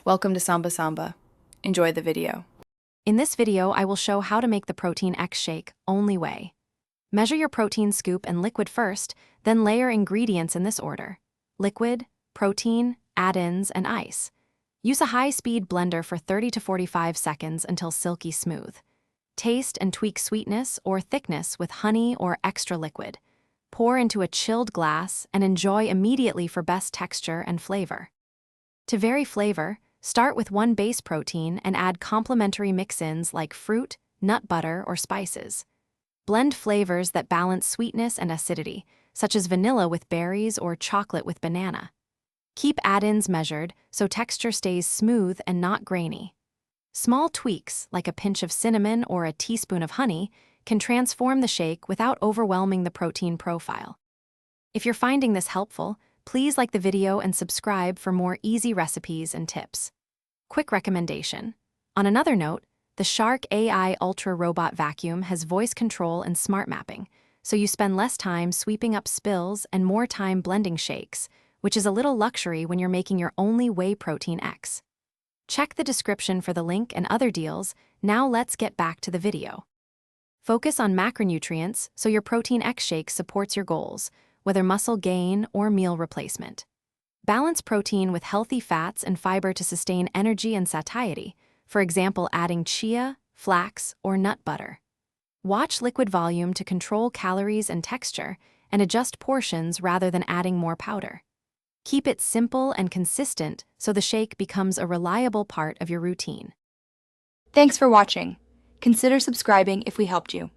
Welcome to Samba Samba. Enjoy the video. In this video, I will show how to make the Protein X shake only way. Measure your protein scoop and liquid first, then layer ingredients in this order: liquid, protein, add-ins, and ice. Use a high-speed blender for 30 to 45 seconds until silky smooth. Taste and tweak sweetness or thickness with honey or extra liquid. Pour into a chilled glass and enjoy immediately for best texture and flavor. To vary flavor, start with one base protein and add complementary mix-ins like fruit, nut butter, or spices. Blend flavors that balance sweetness and acidity, such as vanilla with berries or chocolate with banana. Keep add-ins measured so texture stays smooth and not grainy. Small tweaks, like a pinch of cinnamon or a teaspoon of honey, can transform the shake without overwhelming the protein profile. If you're finding this helpful, please like the video and subscribe for more easy recipes and tips. Quick recommendation. On another note, the Shark AI Ultra Robot Vacuum has voice control and smart mapping, so you spend less time sweeping up spills and more time blending shakes, which is a little luxury when you're making your only whey protein X. Check the description for the link and other deals. Now let's get back to the video. Focus on macronutrients so your Protein X shake supports your goals, whether muscle gain or meal replacement. Balance protein with healthy fats and fiber to sustain energy and satiety, for example adding chia, flax, or nut butter. Watch liquid volume to control calories and texture, and adjust portions rather than adding more powder. Keep it simple and consistent so the shake becomes a reliable part of your routine. Thanks for watching. Consider subscribing if we helped you.